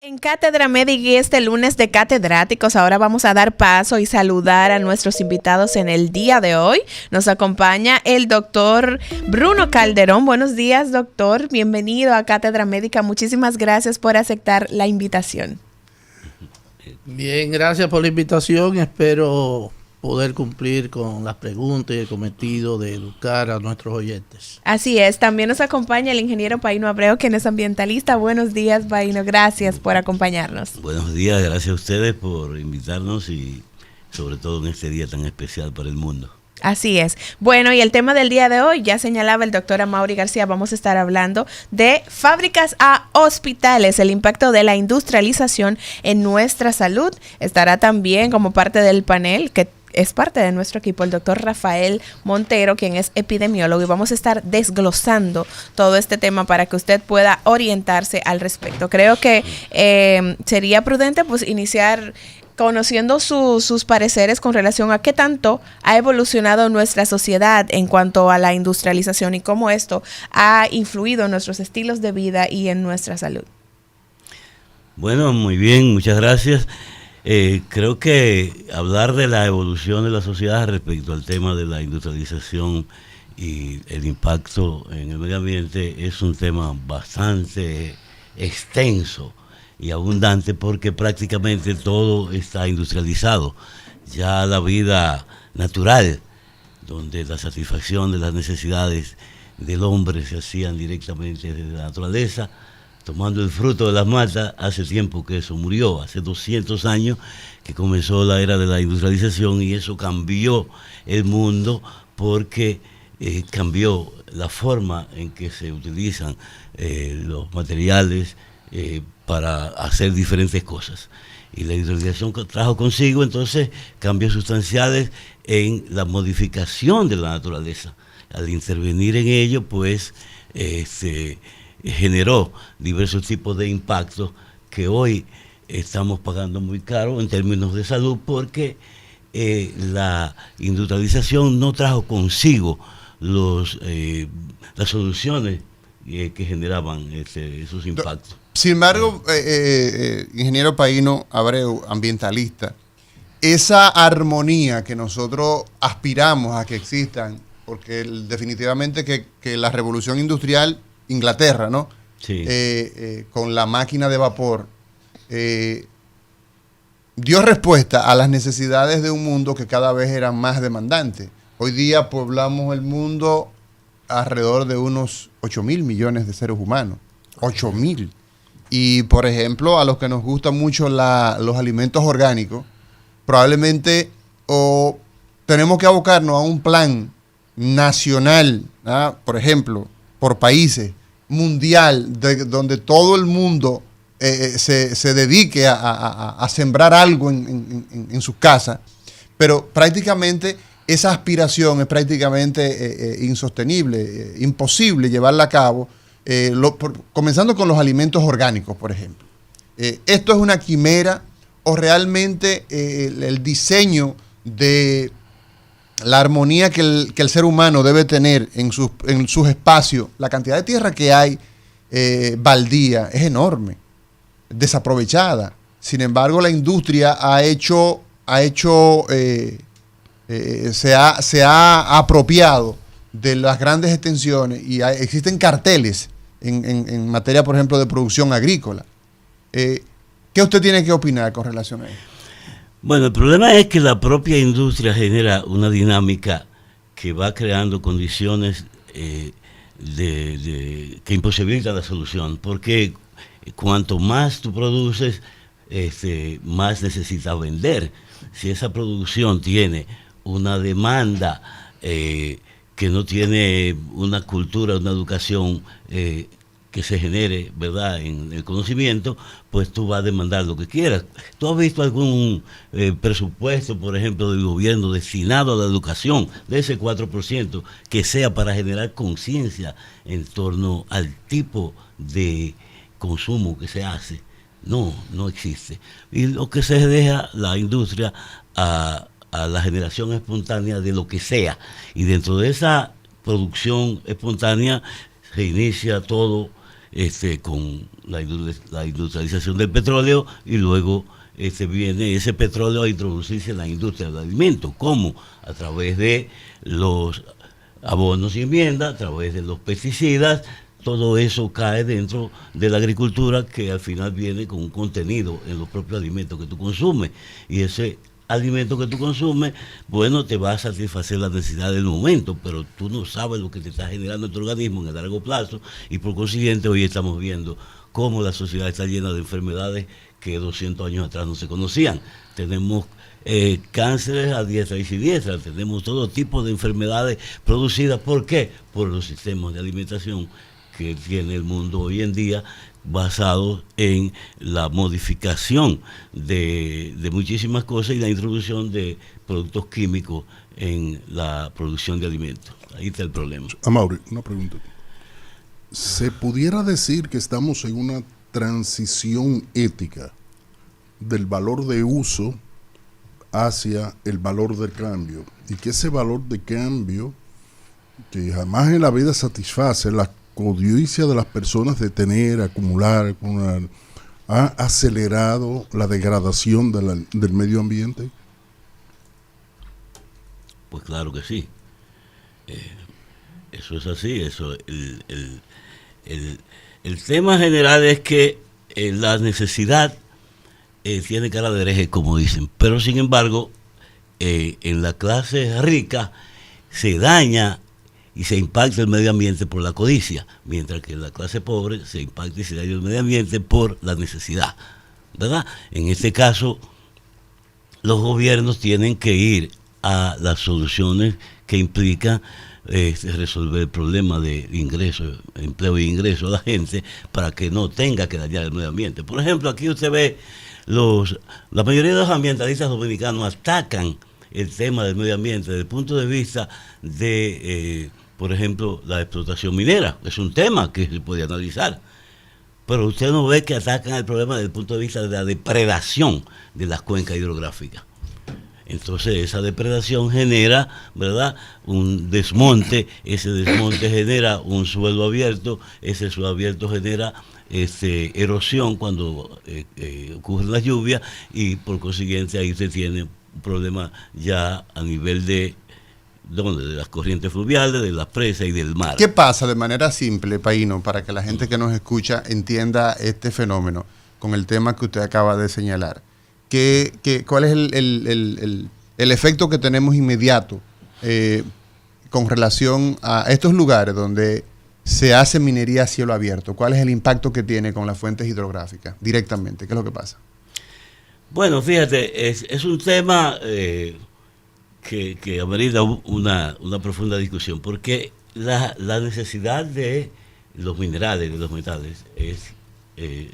En Cátedra Médica este lunes de catedráticos, ahora vamos a dar paso y saludar a nuestros invitados en el día de hoy. Nos acompaña el doctor Bruno Calderón. Buenos días, doctor. Bienvenido a Cátedra Médica. Muchísimas gracias por aceptar la invitación. Bien, gracias por la invitación. Espero poder cumplir con las preguntas y el cometido de educar a nuestros oyentes. Así es, también nos acompaña el ingeniero Paino Abreu, quien es ambientalista. Buenos días, Paino, gracias por acompañarnos. Buenos días, gracias a ustedes por invitarnos y sobre todo en este día tan especial para el mundo. Así es. Bueno, y el tema del día de hoy, ya señalaba el doctor Amaury García, vamos a estar hablando de fábricas a hospitales, el impacto de la industrialización en nuestra salud. Estará también como parte del panel, que es parte de nuestro equipo, el doctor Rafael Montero, quien es epidemiólogo, y vamos a estar desglosando todo este tema para que usted pueda orientarse al respecto. Creo que sería prudente pues iniciar conociendo sus pareceres con relación a qué tanto ha evolucionado nuestra sociedad en cuanto a la industrialización y cómo esto ha influido en nuestros estilos de vida y en nuestra salud. Bueno, muy bien, muchas gracias. Creo que hablar de la evolución de la sociedad respecto al tema de la industrialización y el impacto en el medio ambiente es un tema bastante extenso y abundante porque prácticamente todo está industrializado. Ya la vida natural, donde la satisfacción de las necesidades del hombre se hacían directamente desde la naturaleza, tomando el fruto de las matas, hace tiempo que eso murió, hace 200 años que comenzó la era de la industrialización y eso cambió el mundo porque cambió la forma en que se utilizan los materiales para hacer diferentes cosas. Y la industrialización trajo consigo entonces cambios sustanciales en la modificación de la naturaleza. Al intervenir en ello, pues, generó diversos tipos de impactos que hoy estamos pagando muy caro en términos de salud porque la industrialización no trajo consigo las soluciones que generaban esos impactos. Sin embargo, ingeniero Paino Abreu, ambientalista, esa armonía que nosotros aspiramos a que existan, porque definitivamente que la revolución industrial Inglaterra, ¿no? Sí. Con la máquina de vapor, dio respuesta a las necesidades de un mundo que cada vez eran más demandantes. Hoy día poblamos el mundo alrededor de unos 8.000 millones de seres humanos. 8.000. Y, por ejemplo, a los que nos gustan mucho los alimentos orgánicos, probablemente tenemos que abocarnos a un plan nacional, por ejemplo, por países, mundial, donde todo el mundo se dedique a sembrar algo en sus casas, pero prácticamente esa aspiración es prácticamente insostenible, imposible llevarla a cabo, comenzando con los alimentos orgánicos, por ejemplo. ¿Esto es una quimera o realmente el diseño de la armonía que el ser humano debe tener en sus espacios? La cantidad de tierra que hay baldía es enorme, desaprovechada. Sin embargo, la industria se ha apropiado de las grandes extensiones y existen carteles en materia, por ejemplo, de producción agrícola. ¿Qué usted tiene que opinar con relación a esto? Bueno, el problema es que la propia industria genera una dinámica que va creando condiciones que imposibilitan la solución, porque cuanto más tú produces, más necesitas vender. Si esa producción tiene una demanda que no tiene una cultura, una educación que se genere, ¿verdad?, en el conocimiento, pues tú vas a demandar lo que quieras. ¿Tú has visto algún presupuesto, por ejemplo, del gobierno destinado a la educación de ese 4% que sea para generar conciencia en torno al tipo de consumo que se hace? No, no existe. Y lo que se deja la industria a la generación espontánea de lo que sea. Y dentro de esa producción espontánea se inicia todo con la industrialización del petróleo, y luego viene ese petróleo a introducirse en la industria del alimento. ¿Cómo? A través de los abonos y enmiendas, a través de los pesticidas. Todo eso cae dentro de la agricultura, que al final viene con un contenido en los propios alimentos que tú consumes. Y ese alimento que tú consumes, bueno, te va a satisfacer las necesidades del momento, pero tú no sabes lo que te está generando en tu organismo en el largo plazo, y por consiguiente hoy estamos viendo cómo la sociedad está llena de enfermedades que 200 años atrás no se conocían. Tenemos cánceres a diestra y siniestra, tenemos todo tipo de enfermedades producidas. ¿Por qué? Por los sistemas de alimentación que tiene el mundo hoy en día, basados en la modificación de muchísimas cosas y la introducción de productos químicos en la producción de alimentos. Ahí está el problema. Amaury, una pregunta. ¿Se pudiera decir que estamos en una transición ética del valor de uso hacia el valor de cambio, y que ese valor de cambio, que jamás en la vida satisface la codicia de las personas de tener, acumular, ha acelerado la degradación del medio ambiente? Pues claro que sí. Eso es así. El tema general es que la necesidad tiene cara de hereje, como dicen, pero sin embargo, en la clase rica se daña y se impacta el medio ambiente por la codicia, mientras que en la clase pobre se impacta y se daña el medio ambiente por la necesidad, ¿verdad? En este caso, los gobiernos tienen que ir a las soluciones que implican resolver el problema de ingresos, empleo e ingreso a la gente, para que no tenga que dañar el medio ambiente. Por ejemplo, aquí usted ve la mayoría de los ambientalistas dominicanos atacan el tema del medio ambiente desde el punto de vista de, por ejemplo, la explotación minera. Es un tema que se puede analizar, pero usted no ve que atacan el problema desde el punto de vista de la depredación de las cuencas hidrográficas. Entonces esa depredación genera, ¿verdad?, un desmonte. Ese desmonte genera un suelo abierto. Ese suelo abierto genera erosión cuando ocurren las lluvias, y por consiguiente ahí se tiene un problema ya a nivel de las corrientes fluviales, de las presas y del mar. ¿Qué pasa de manera simple, Paino, para que la gente que nos escucha entienda este fenómeno con el tema que usted acaba de señalar? ¿Cuál es el efecto que tenemos inmediato con relación a estos lugares donde se hace minería a cielo abierto? ¿Cuál es el impacto que tiene con las fuentes hidrográficas directamente? ¿Qué es lo que pasa? Bueno, fíjate, es un tema que amerita una profunda discusión, porque la necesidad de los minerales, de los metales, es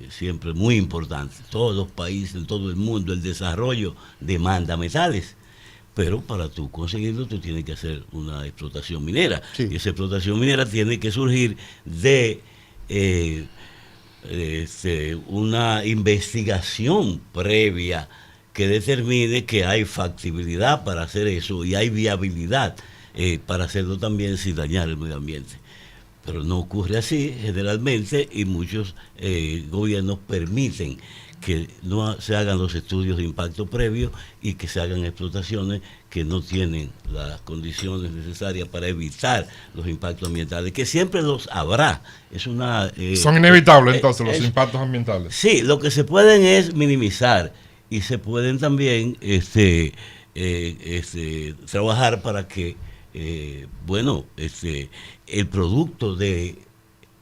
siempre muy importante. Todos los países, en todo el mundo, el desarrollo demanda metales, pero para tú conseguirlo, tú tienes que hacer una explotación minera. Sí. Y esa explotación minera tiene que surgir de una investigación previa que determine que hay factibilidad para hacer eso y hay viabilidad para hacerlo también sin dañar el medio ambiente. Pero no ocurre así generalmente, y muchos gobiernos permiten que no se hagan los estudios de impacto previo y que se hagan explotaciones que no tienen las condiciones necesarias para evitar los impactos ambientales, que siempre los habrá. Son inevitables entonces los impactos ambientales. Sí, lo que se pueden es minimizar, y se pueden también trabajar para que el producto de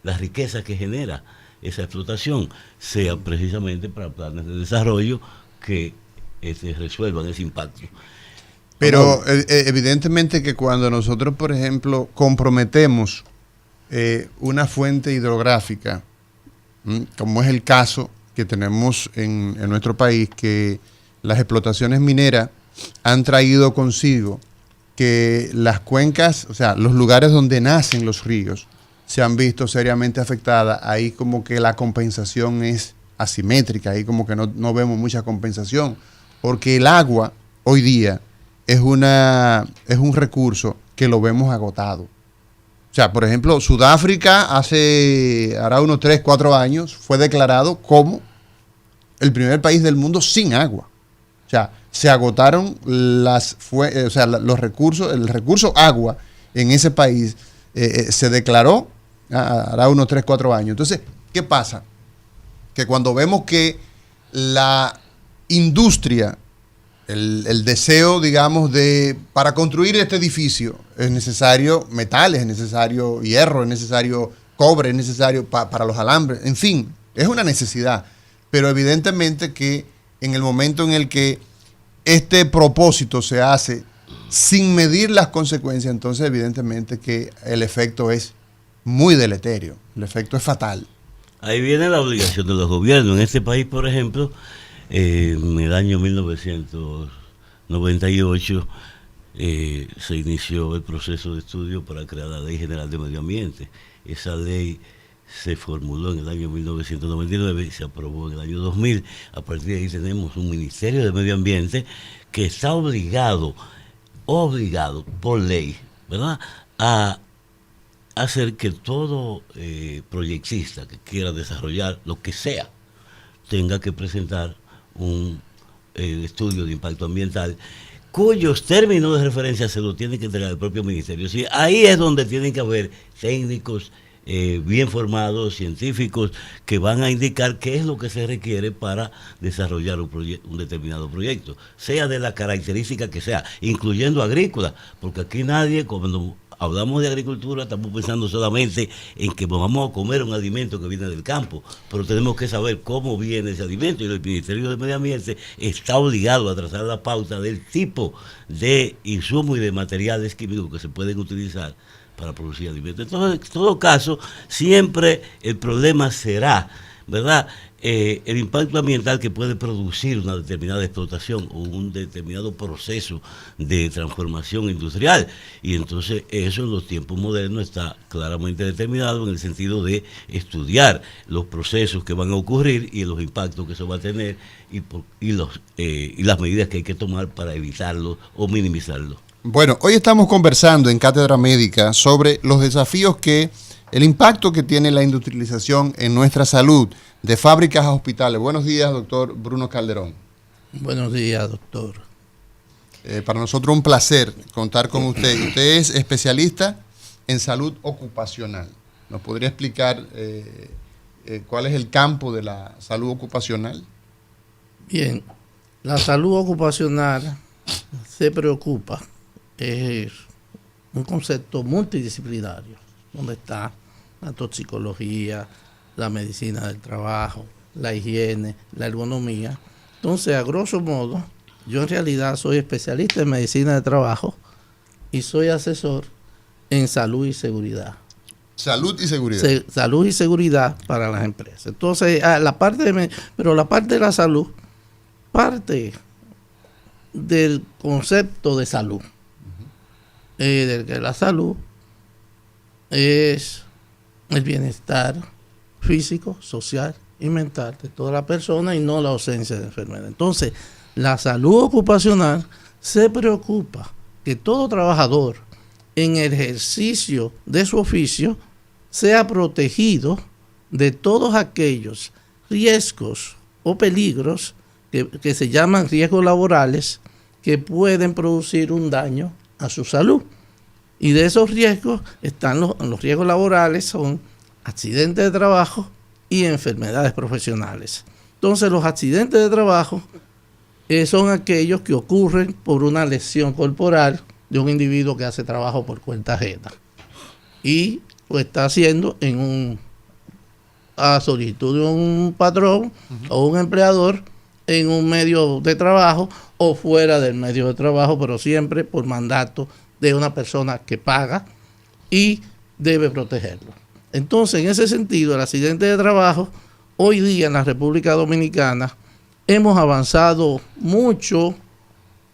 la riqueza que genera esa explotación sea precisamente para planes de desarrollo que resuelvan ese impacto. Pero evidentemente que cuando nosotros, por ejemplo, comprometemos una fuente hidrográfica, como es el caso que tenemos en nuestro país, que las explotaciones mineras han traído consigo que las cuencas, o sea, los lugares donde nacen los ríos, se han visto seriamente afectadas. Ahí como que la compensación es asimétrica, ahí como que no vemos mucha compensación, porque el agua hoy día es un recurso que lo vemos agotado. O sea, por ejemplo, Sudáfrica hará unos 3, 4 años, fue declarado como el primer país del mundo sin agua. O sea, se agotaron los recursos, el recurso agua en ese país se declaró hará unos 3, 4 años. Entonces, ¿qué pasa? Que cuando vemos que la industria, el deseo, digamos, para construir este edificio es necesario metales, es necesario hierro, es necesario cobre, es necesario para los alambres, en fin, es una necesidad. Pero evidentemente que en el momento en el que este propósito se hace sin medir las consecuencias, entonces evidentemente que el efecto es muy deleterio, el efecto es fatal. Ahí viene la obligación de los gobiernos. En este país, por ejemplo, en el año 1998 se inició el proceso de estudio para crear la Ley General de Medio Ambiente. Esa ley se formuló en el año 1999 y se aprobó en el año 2000. A partir de ahí tenemos un Ministerio de Medio Ambiente que está obligado por ley, ¿verdad?, a hacer que todo proyectista que quiera desarrollar lo que sea tenga que presentar un estudio de impacto ambiental cuyos términos de referencia se lo tiene que entregar el propio ministerio. Sí, ahí es donde tienen que haber técnicos bien formados, científicos, que van a indicar qué es lo que se requiere para desarrollar un determinado proyecto, sea de la característica que sea, incluyendo agrícola, porque aquí nadie, cuando hablamos de agricultura, estamos pensando solamente en que vamos a comer un alimento que viene del campo, pero tenemos que saber cómo viene ese alimento, y el Ministerio de Medio Ambiente está obligado a trazar la pauta del tipo de insumos y de materiales químicos que se pueden utilizar para producir alimentos. Entonces, en todo caso, siempre el problema será, ¿verdad?, el impacto ambiental que puede producir una determinada explotación o un determinado proceso de transformación industrial. Y entonces eso en los tiempos modernos está claramente determinado en el sentido de estudiar los procesos que van a ocurrir y los impactos que eso va a tener y las medidas que hay que tomar para evitarlos o minimizarlos. Bueno, hoy estamos conversando en Cátedra Médica sobre los desafíos el impacto que tiene la industrialización en nuestra salud, de fábricas a hospitales. Buenos días, doctor Bruno Calderón. Buenos días, doctor. Para nosotros un placer contar con usted. Usted es especialista en salud ocupacional. ¿Nos podría explicar cuál es el campo de la salud ocupacional? Bien, la salud ocupacional se preocupa. Es un concepto multidisciplinario, donde está la toxicología, la medicina del trabajo, la higiene, la ergonomía. Entonces, a grosso modo, yo en realidad soy especialista en medicina de trabajo y soy asesor en salud y seguridad. Salud y seguridad. Salud y seguridad para las empresas. Entonces, la parte de la salud parte del concepto de salud. De que la salud es el bienestar físico, social y mental de toda la persona y no la ausencia de enfermedad. Entonces, la salud ocupacional se preocupa que todo trabajador en el ejercicio de su oficio sea protegido de todos aquellos riesgos o peligros que se llaman riesgos laborales que pueden producir un daño a su salud. Y de esos riesgos están los riesgos laborales, son accidentes de trabajo y enfermedades profesionales. Entonces, los accidentes de trabajo son aquellos que ocurren por una lesión corporal de un individuo que hace trabajo por cuenta ajena y lo está haciendo a solicitud de un patrón o un empleador en un medio de trabajo o fuera del medio de trabajo, pero siempre por mandato de una persona que paga y debe protegerlo. Entonces, en ese sentido, el accidente de trabajo, hoy día en la República Dominicana, hemos avanzado mucho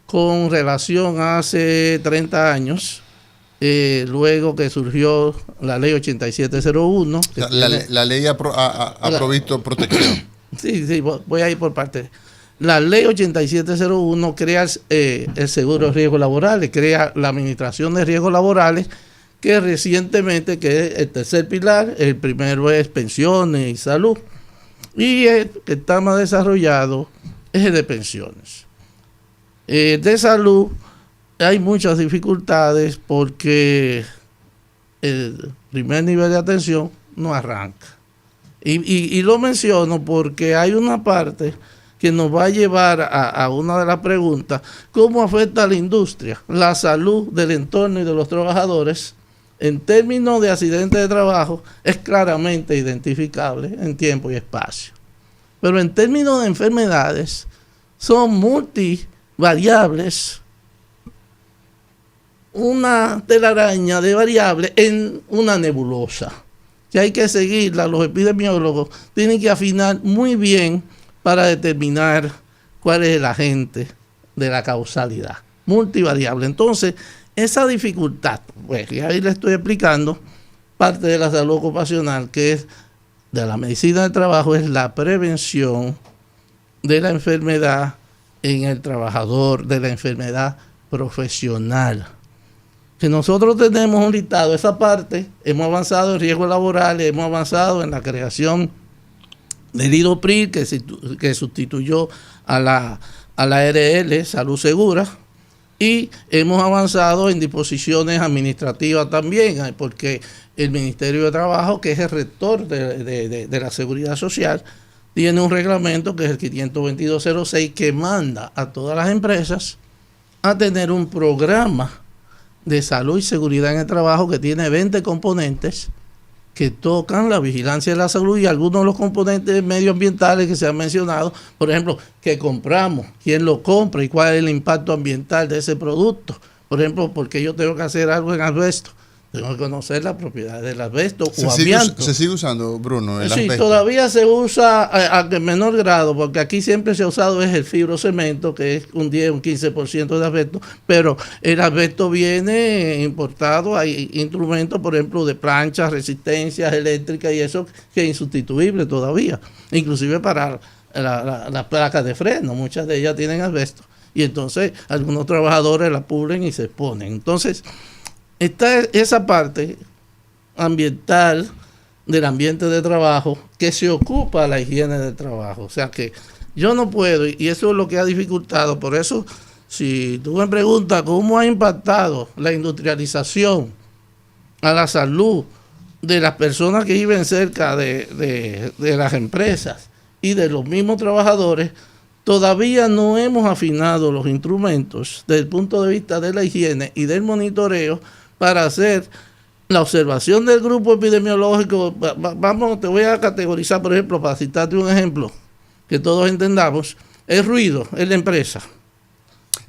con relación a hace 30 años, luego que surgió la ley 8701. La ley ha provisto protección. Sí, voy a ir por partes. La ley 8701 crea el seguro de riesgos laborales, crea la administración de riesgos laborales que recientemente, que es el tercer pilar, el primero es pensiones y salud, y el que está más desarrollado es el de pensiones. De salud hay muchas dificultades porque el primer nivel de atención no arranca. Y lo menciono porque hay una parte que nos va a llevar a una de las preguntas: ¿cómo afecta a la industria la salud del entorno y de los trabajadores? En términos de accidentes de trabajo es claramente identificable en tiempo y espacio. Pero en términos de enfermedades son multivariables, una telaraña de variables en una nebulosa, que hay que seguirla. Los epidemiólogos tienen que afinar muy bien para determinar cuál es el agente de la causalidad. Multivariable. Entonces, esa dificultad, pues, y ahí le estoy explicando, parte de la salud ocupacional, que es de la medicina del trabajo, es la prevención de la enfermedad en el trabajador, de la enfermedad profesional. Que nosotros tenemos un listado, esa parte, hemos avanzado en riesgos laborales, hemos avanzado en la creación del IDOPRIL, que sustituyó a la ARL, Salud Segura, y hemos avanzado en disposiciones administrativas también, porque el Ministerio de Trabajo, que es el rector de la Seguridad Social, tiene un reglamento que es el 52206, que manda a todas las empresas a tener un programa de salud y seguridad en el trabajo que tiene 20 componentes que tocan la vigilancia de la salud y algunos de los componentes medioambientales que se han mencionado, por ejemplo, qué compramos, quién lo compra y cuál es el impacto ambiental de ese producto. Por ejemplo, porque yo tengo que hacer algo en asbesto, tengo que conocer las propiedades del asbesto o amianto. ¿Se sigue usando, Bruno, el asbesto? Sí, todavía se usa a menor grado, porque aquí siempre se ha usado es el fibrocemento, que es un 10, un 15% de asbesto, pero el asbesto viene importado, hay instrumentos, por ejemplo, de planchas, resistencias eléctricas y eso, que es insustituible todavía, inclusive para las placas de freno, muchas de ellas tienen asbesto, y entonces algunos trabajadores la pulen y se exponen. Entonces, está esa parte ambiental del ambiente de trabajo que se ocupa de la higiene del trabajo. O sea que yo no puedo, y eso es lo que ha dificultado. Por eso, si tú me preguntas cómo ha impactado la industrialización a la salud de las personas que viven cerca de las empresas y de los mismos trabajadores, todavía no hemos afinado los instrumentos desde el punto de vista de la higiene y del monitoreo para hacer la observación del grupo epidemiológico. Vamos, te voy a categorizar, por ejemplo, para citarte un ejemplo que todos entendamos: el ruido en la empresa.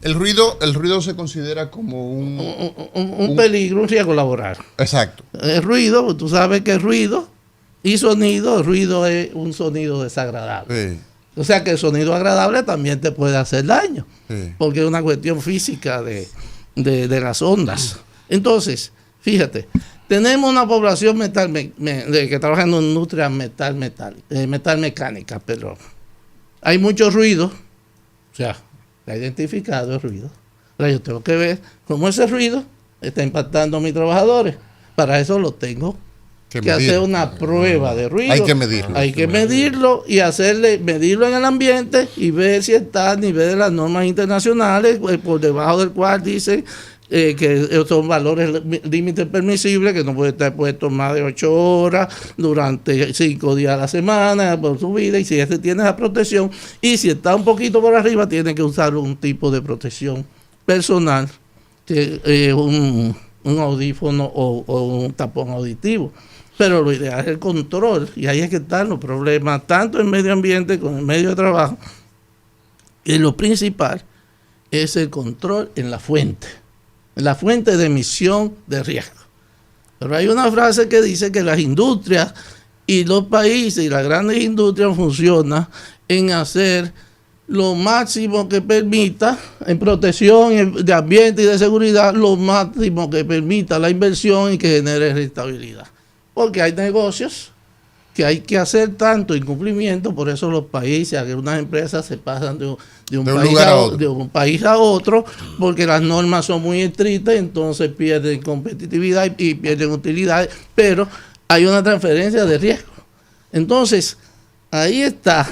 El ruido se considera como un peligro, un riesgo laboral. Exacto. El ruido, tú sabes que ruido y sonido, el ruido es un sonido desagradable. Sí. O sea que el sonido agradable también te puede hacer daño, sí, porque es una cuestión física de las ondas. Entonces, fíjate, tenemos una población que trabaja en industria metal mecánica, pero hay mucho ruido, o sea, está identificado el ruido. Pero yo tengo que ver cómo ese ruido está impactando a mis trabajadores. Para eso lo tengo que hacer una prueba de ruido. Hay que medirlo y medirlo en el ambiente y ver si está a nivel de las normas internacionales, por debajo del cual dice que son valores límites permisibles, que no puede estar puesto más de 8 horas durante 5 días a la semana por su vida, y si ese tiene esa protección, y si está un poquito por arriba tiene que usar un tipo de protección personal, que un audífono o un tapón auditivo. Pero lo ideal es el control, y ahí es que están los problemas, tanto en medio ambiente como en medio de trabajo. Y lo principal es el control en la fuente de emisión de riesgo. Pero hay una frase que dice que las industrias y los países y las grandes industrias funcionan en hacer lo máximo que permita, en protección de ambiente y de seguridad, lo máximo que permita la inversión y que genere rentabilidad. Porque hay negocios que hay que hacer tanto incumplimiento, por eso los países, algunas empresas se pasan de un país a otro, porque las normas son muy estrictas, entonces pierden competitividad y pierden utilidades, pero hay una transferencia de riesgo. Entonces, ahí está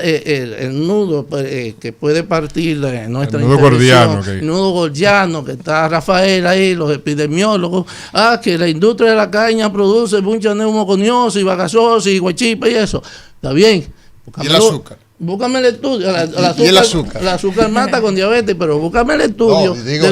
el nudo que puede partir de nuestra el nudo gordiano, el nudo gordiano, que está Rafael ahí, los epidemiólogos, que la industria de la caña produce mucha neumoconiosis, bagazosis, guachipa y eso. Está bien. ¿Y el azúcar? Búscame el estudio. ¿Y el azúcar? El azúcar mata con diabetes, pero búscame el estudio. No, digo,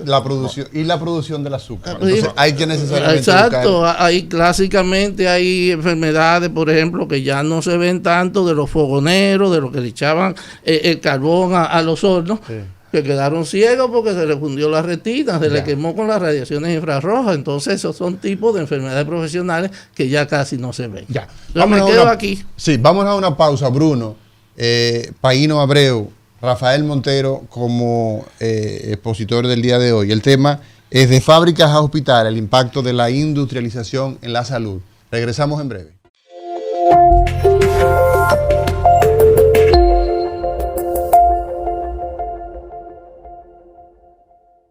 la producción y la producción del azúcar. Entonces, hay que necesariamente exacto, buscar. hay clásicamente hay enfermedades, por ejemplo, que ya no se ven tanto de los fogoneros, de los que le echaban el carbón a los hornos, sí, que quedaron ciegos porque se les fundió la retina, se les quemó con las radiaciones infrarrojas. Entonces, esos son tipos de enfermedades profesionales que ya casi no se ven. Ya. Me quedo aquí. Sí, vamos a una pausa, Bruno. Paino Abreu, Rafael Montero como expositor del día de hoy. El tema es de fábricas a hospitales, el impacto de la industrialización en la salud. Regresamos en breve.